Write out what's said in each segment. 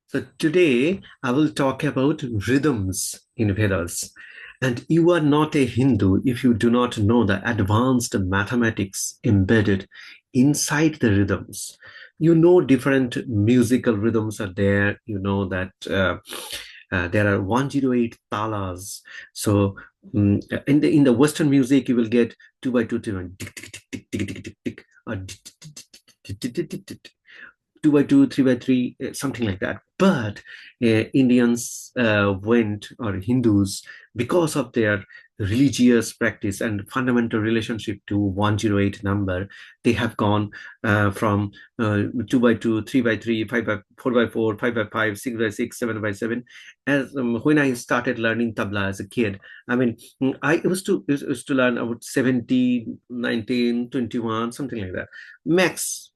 So today I will talk about rhythms in Vedas. And you are not a Hindu if you do not know the advanced mathematics embedded inside the rhythms. You know different musical rhythms are there. You know that there are 108 talas. So in the Western music, you will get two by two, tick tick tick tick tick tick tick tick, or two by two, three by three, something like that. But Indians went, or Hindus, because of their religious practice and fundamental relationship to 108 number, they have gone from two by two, three by three, five by four by four, five by five, six by six, seven by seven. As when I started learning tabla as a kid, I mean, I used to learn about 17, 19, 21, something like that. Max.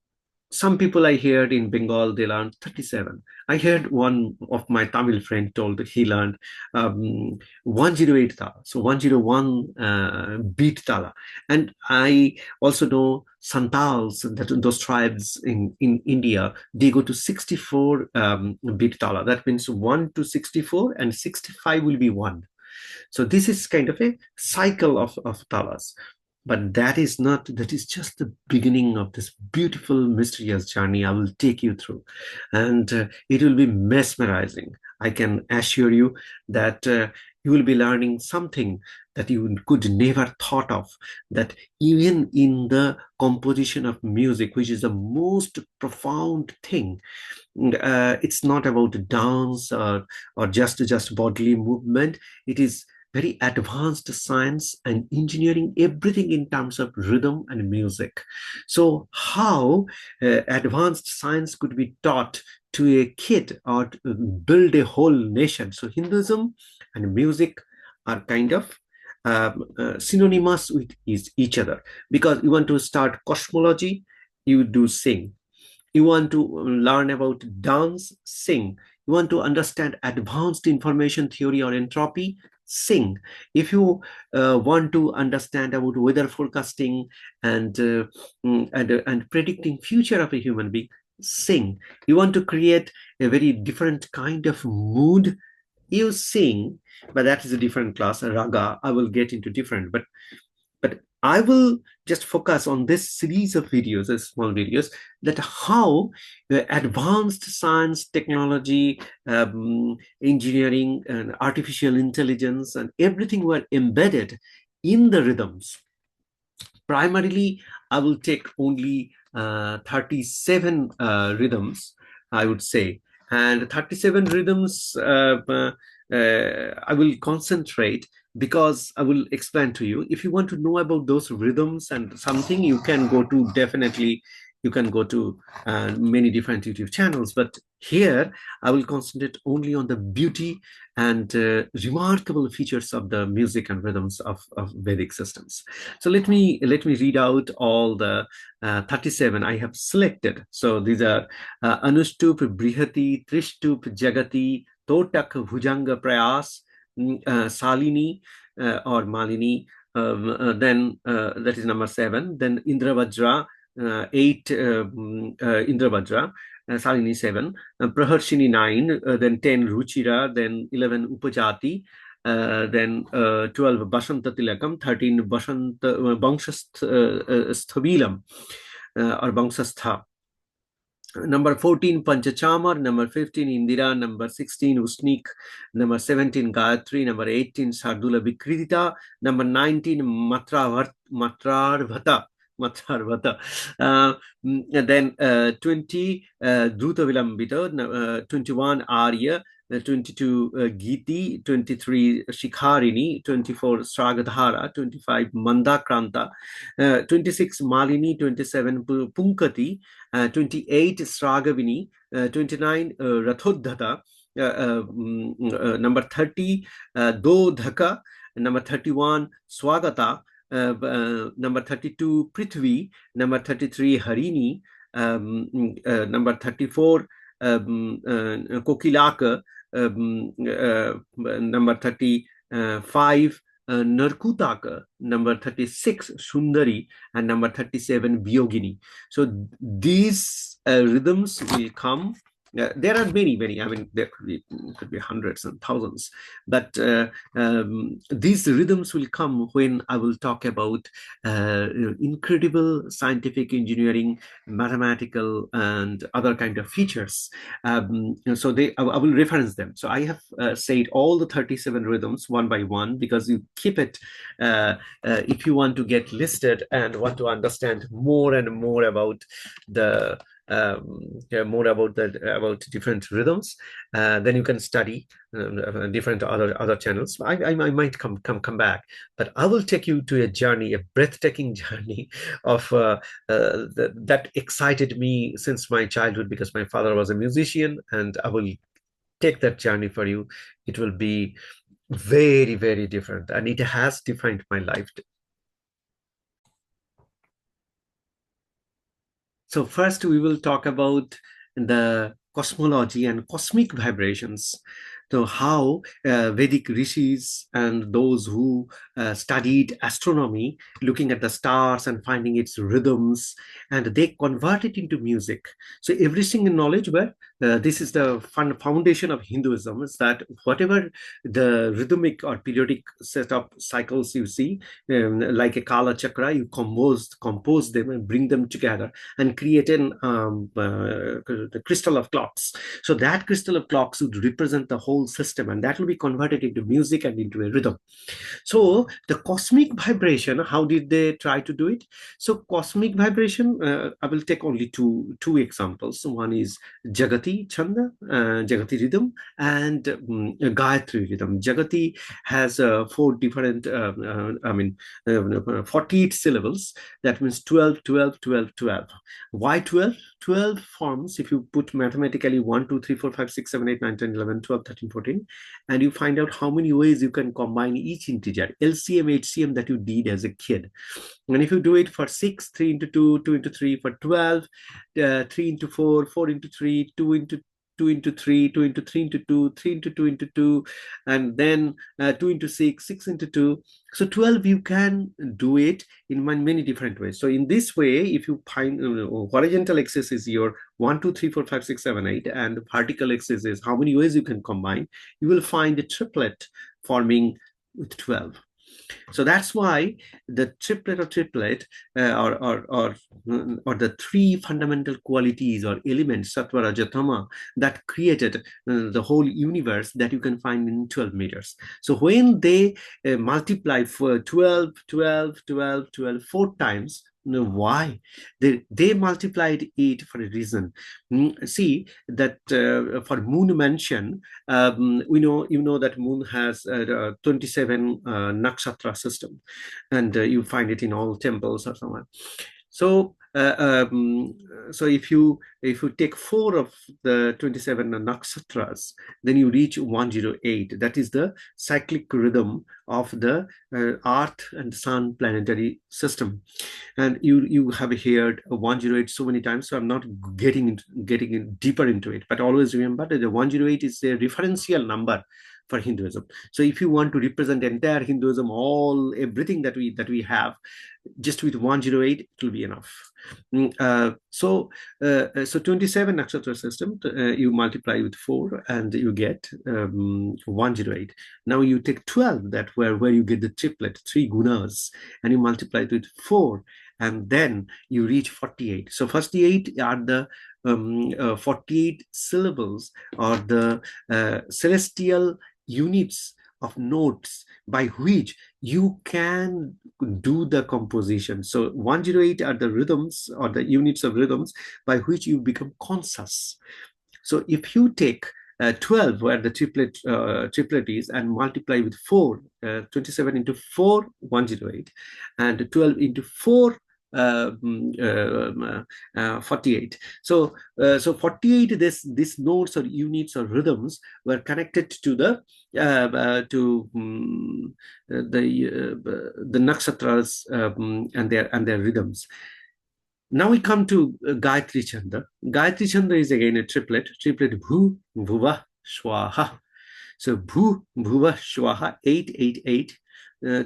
Some people I heard in Bengal, they learned 37. I heard one of my Tamil friend told that he learned 108 tala, so 101 beat tala. And I also know Santals, that those tribes in India, they go to 64 beat tala. That means 1 to 64 and 65 will be 1. So this is kind of a cycle of talas. But that is just the beginning of this beautiful, mysterious journey I will take you through. And it will be mesmerizing. I can assure you that you will be learning something that you could never thought of, that even in the composition of music, which is the most profound thing, it's not about dance or just bodily movement. It is very advanced science and engineering, everything in terms of rhythm and music. So how advanced science could be taught to a kid or to build a whole nation? So Hinduism and music are kind of synonymous with each other, because you want to start cosmology, you do sing. You want to learn about dance, sing. You want to understand advanced information theory or entropy, sing. If you want to understand about weather forecasting and and predicting future of a human being, sing. You want to create a very different kind of mood, you sing. But that is a different class, a raga. I will get into different, but I will just focus on this series of videos, small videos, that how advanced science, technology, engineering, and artificial intelligence, and everything were embedded in the rhythms. Primarily, I will take only 37 rhythms, I would say. And 37 rhythms I will concentrate, because I will explain to you. If you want to know about those rhythms and something, you can go to, definitely you can go to many different YouTube channels. But here I will concentrate only on the beauty and remarkable features of the music and rhythms of Vedic systems. So let me read out all the 37 I have selected. So these are Anushtup, Brihati, Trishtup, Jagati, Totak, Bhujanga, Prayas, Salini or Malini. Then that is number 7. Then Indravajra, 8 Indravajra. Salini 7, Praharshini 9, then 10 Ruchira, then 11 Upajati, then 12 Bashanta Tilakam, 13 Bashanta Bangshasthavilam or Bangshastha. Number 14 Panchachamar, number 15 Indira, number 16 Usnik, number 17 Gayatri, number 18 Sardula Vikritita, number 19 Matrarvata. Then 20 Druta Vilambita, 21 Arya, 22 Giti, 23 Shikharini, 24 Sragadhara, 25 Mandakranta, 26 Malini, 27 Punkati, 28 Sragavini, 29 Rathodhata, number 30 Dodhaka, number 31 Swagata, number 32 Prithvi, number 33 Harini, number 34 Kokilaka, number 35 Narkutaka, number 36 Sundari, and number 37 Vyogini. So these rhythms will come There are many. I mean, there could be hundreds and thousands, but these rhythms will come when I will talk about incredible scientific engineering, mathematical, and other kind of features. So I will reference them. So I have said all the 37 rhythms one by one, because you keep it if you want to get listed and want to understand more and more about the more about about different rhythms, then you can study different other channels. I might come back, but I will take you to a journey, a breathtaking journey of that excited me since my childhood, because my father was a musician, and I will take that journey for you. It will be very different, and it has defined my life. So first we will talk about the cosmology and cosmic vibrations. So how Vedic rishis and those who studied astronomy, looking at the stars and finding its rhythms, and they convert it into music. So every single knowledge where this is the foundation of Hinduism, is that whatever the rhythmic or periodic set of cycles you see, like a kala chakra, you compose them and bring them together and create the crystal of clocks. So that crystal of clocks would represent the whole system, and that will be converted into music and into a rhythm. So the cosmic vibration, how did they try to do it? So cosmic vibration, I will take only two examples. So one is Jagati Chanda, Jagati rhythm, and Gayatri rhythm. Jagati has four different, 48 syllables. That means 12, 12, 12, 12. Why 12? 12 forms, if you put mathematically 1, 2, 3, 4, 5, 6, 7, 8, 9, 10, 11, 12, 13, 14, and you find out how many ways you can combine each integer, LCM, HCM that you did as a kid. And if you do it for 6, 3 into 2, 2 into 3, for 12, 3 into 4, 4 into 3, 2 into 2 into 3, 2 into 3 into 2, 3 into 2 into 2, and then 2 into 6, 6 into 2. So 12, you can do it in many different ways. So in this way, if you find horizontal axis is your 1, 2, 3, 4, 5, 6, 7, 8, and vertical axis is how many ways you can combine, you will find a triplet forming with 12. So that's why the triplet or the three fundamental qualities or elements, sattva, raja, tama, that created the whole universe, that you can find in 12 meters. So when they multiply for 12, 12, 12, 12, 4 times, why? They multiplied it for a reason. See that for moon mention, you know that moon has 27 nakshatra system, and you find it in all temples or somewhere. So so if you take 4 of the 27 nakshatras, then you reach 108. That is the cyclic rhythm of the earth and sun planetary system. And you have heard 108 so many times, so I'm not getting in deeper into it, but always remember that the 108 is a referential number for Hinduism. So if you want to represent entire Hinduism, everything that we have, just with 108 it will be enough. So 27 nakshatra system, you multiply with 4 and you get 108. Now you take 12, that where you get the triplet, 3 gunas, and you multiply it with 4, and then you reach 48. So 48 are the 48 syllables, or the celestial units of notes by which you can do the composition. So 108 are the rhythms, or the units of rhythms by which you become conscious. So if you take 12, where the triplet is, and multiply with 4, 27 into 4, 108, and 12 into 4, 48. So 48, this notes or units or rhythms were connected to the nakshatras and their rhythms. Now we come to Gayatri Chanda. Gayatri Chanda is again a triplet Bhu, Bhuva, Swaha. So Bhu, Bhuva, Swaha, 888,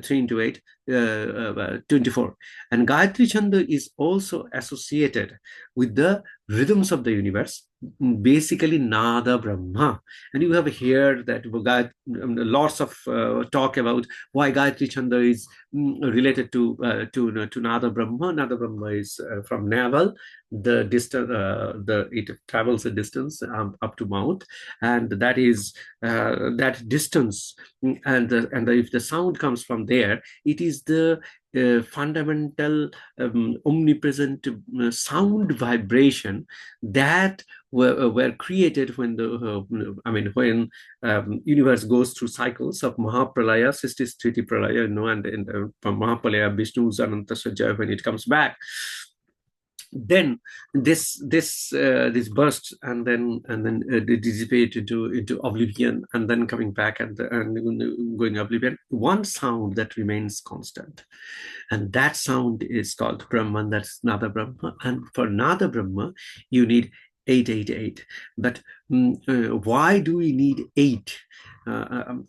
3 into 8, 24. And Gayatri Chanda is also associated with the rhythms of the universe, basically Nada Brahma. And you have heard that lots of talk about why Gayatri Chanda is related to Nada Brahma. Nada Brahma is from navel, the distance, it travels a distance up to mouth, and that is that distance, and if the sound comes from there, it is the fundamental omnipresent sound vibration that were created when when universe goes through cycles of Mahapralaya, Sriti Pralaya, and from Mahapralaya, Vishnu's Ananta Sajjaya, when it comes back, then this bursts and then dissipate into oblivion, and then coming back and going oblivion. One sound that remains constant, and that sound is called Brahman. That's Nada Brahma. And for Nada Brahma, you need 888. But why do we need 8?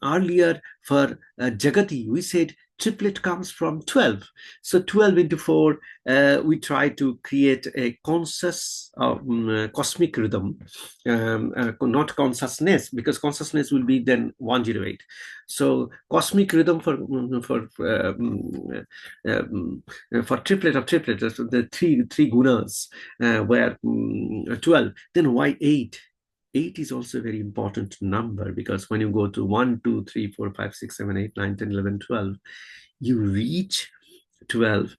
Earlier for Jagati, we said triplet comes from 12. So 12 into 4, we try to create a conscious cosmic rhythm, not consciousness, because consciousness will be then 108. So cosmic rhythm for triplet of triplets, the three gunas were 12. Then why 8? 8 is also a very important number, because when you go to 1, 2, 3, 4, 5, 6, 7, 8, 9, 10, 11, 12, you reach 12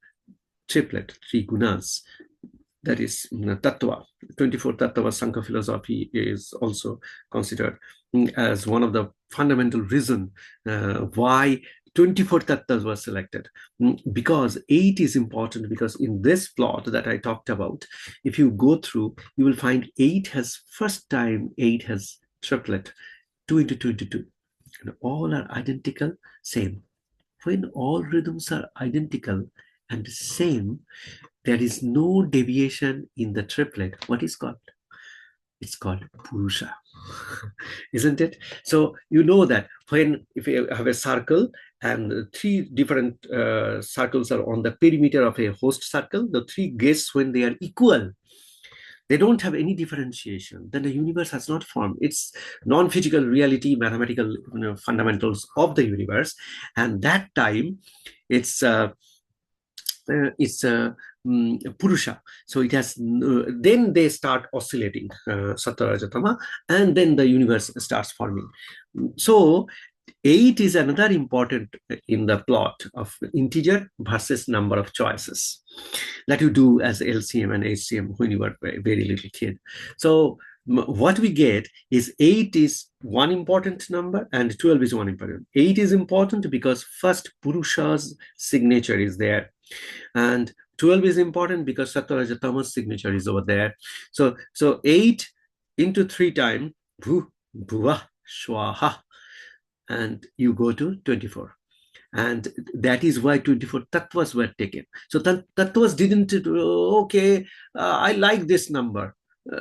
triplet, 3 gunas. That is tattva. 24 tattva Sankhya philosophy is also considered as one of the fundamental reasons why 24 tattvas were selected, because 8 is important, because in this plot that I talked about, if you go through, you will find 8 has triplet, 2 into 2 into 2, and all are identical, same. When all rhythms are identical and same, there is no deviation in the triplet. What is called? It's called Purusha, isn't it? So you know that if you have a circle and 3 different circles are on the perimeter of a host circle, the 3 guests, when they are equal, they don't have any differentiation, then the universe has not formed. It's non-physical reality, mathematical fundamentals of the universe, and that time it's Purusha. So it has, then they start oscillating, Sattva, Raja, Tama, and then the universe starts forming. So 8 is another important in the plot of integer versus number of choices that you do as LCM and HCM when you were a very little kid. So what we get is 8 is one important number and 12 is one important. 8 is important because first Purusha's signature is there, and 12 is important because Sattva, Raja, Tama's signature is over there. So 8 into 3 times, Bhu, Bhuva, Shwaha, and you go to 24. And that is why 24 tattvas were taken. So tattvas didn't, I like this number.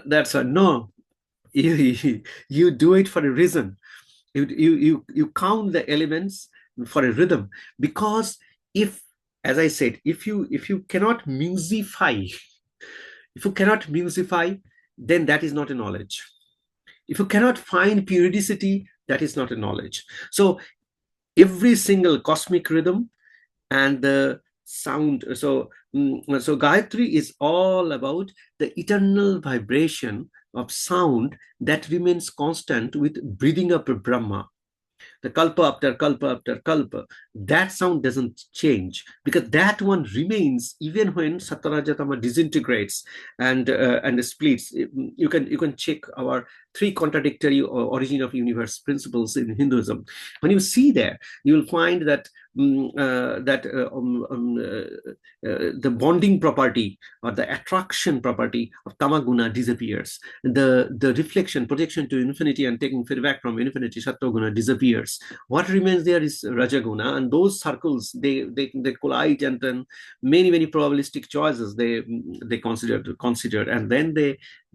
That's why, no, you do it for a reason. You count the elements for a rhythm, because if, as I said, if you cannot musify, then that is not a knowledge. If you cannot find periodicity, that is not a knowledge. So every single cosmic rhythm and the sound. So Gayatri is all about the eternal vibration of sound that remains constant with breathing up Brahma. The kalpa after kalpa after kalpa, that sound doesn't change, because that one remains even when Sattva-Rajatama disintegrates and splits. You can check our 3 contradictory origin of universe principles in Hinduism. When you see there, you will find that the bonding property or the attraction property of tamaguna disappears. The reflection, projection to infinity and taking feedback from infinity, sattva-guna, disappears. What remains there is rajaguna, and those circles they collide, and then many probabilistic choices they consider, and then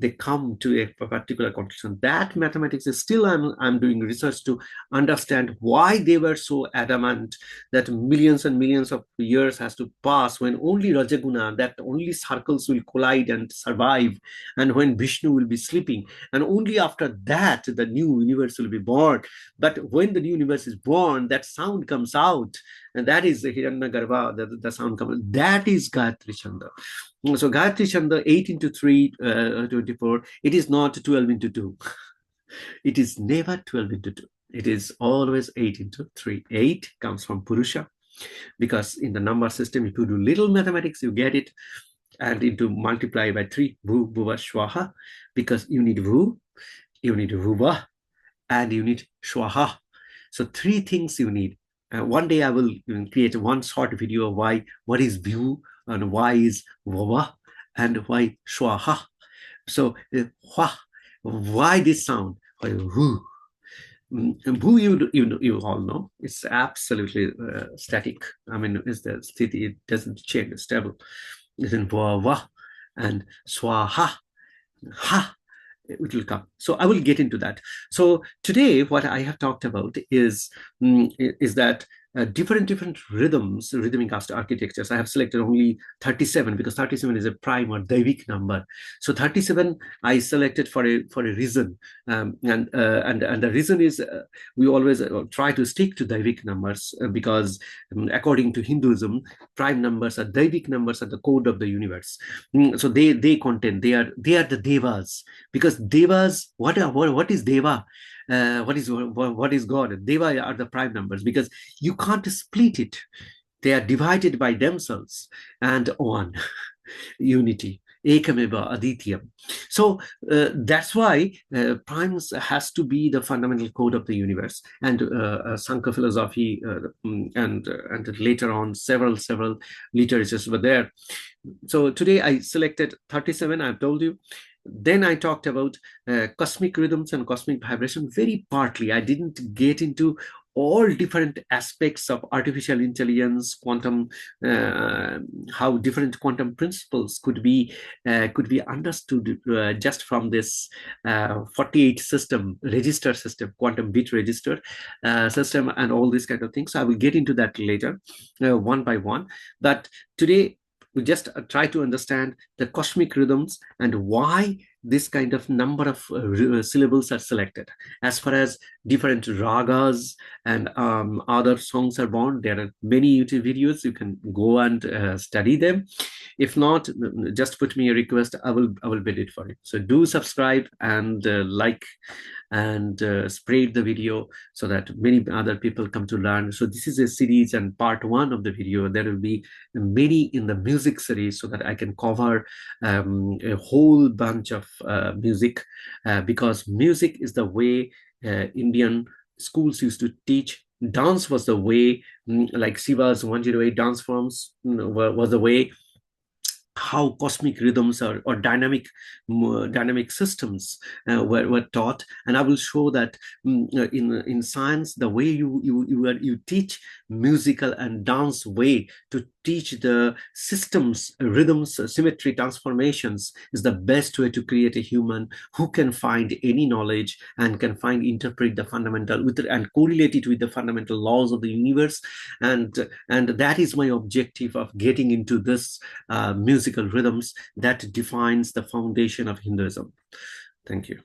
they come to a particular conclusion. That mathematics is still, I'm doing research to understand why they were so adamant that millions and millions of years has to pass when only Rajaguna, that only circles will collide and survive, and when Vishnu will be sleeping, and only after that the new universe will be born. But when the new universe is born, that sound comes out, and that is the Hiranyagarbha, the sound comes. That is Gayatri Chanda. So Gayatri Chanda 8 into 3, 24, it is not 12 into 2. It is never 12 into 2. It is always 8 into 3. 8 comes from Purusha, because in the number system, if you do little mathematics, you get it. And into multiply by 3, Vu, Bhuva, Shwaha, because you need Vu, you need Vuva, and you need Shwaha. So 3 things you need. One day I will create one short video of what is Vu, and why is Vuva, and why Shwaha. So why this sound? Why Vu? Bhu, you all know, it's absolutely static. I mean, it's the sthiti, it doesn't change, it's stable. It's in va and swaha, ha, it will come. So I will get into that. So today, what I have talked about is that different rhythms, rhythmic architectures. I have selected only 37 because 37 is a prime or Devic number. So 37 I selected for a reason, and the reason is we always try to stick to Devic numbers because according to Hinduism, prime numbers are Devic numbers, are the code of the universe. So they contain, they are the devas, because devas, what is deva? What is God? Deva are the prime numbers because you can't split it. They are divided by themselves and on unity. Ekameva Adityam. So that's why primes has to be the fundamental code of the universe. And Sankhya philosophy and later on several literatures were there. So today I selected 37, I've told you. Then I talked about cosmic rhythms and cosmic vibration very partly. I didn't get into all different aspects of artificial intelligence, quantum, how different quantum principles could be understood just from this 48 system, register system, quantum bit register system, and all these kind of things. I will get into that later, one by one. But today, we just try to understand the cosmic rhythms and why this kind of number of syllables are selected. As far as different ragas and other songs are born, there are many YouTube videos. You can go and study them. If not, just put me a request. I will build it for you. So do subscribe and like and spread the video so that many other people come to learn. So this is a series, and part 1 of the video, there will be many in the music series so that I can cover a whole bunch of music because music is the way Indian schools used to teach. Dance was the way, like Shiva's 108 dance forms was the way how cosmic rhythms or dynamic systems were taught. And I will show that in science, the way you teach musical and dance way to teach the systems, rhythms, symmetry, transformations is the best way to create a human who can find any knowledge and can interpret the fundamental and correlate it with the fundamental laws of the universe. And that is my objective of getting into this musical rhythms that defines the foundation of Hinduism. Thank you.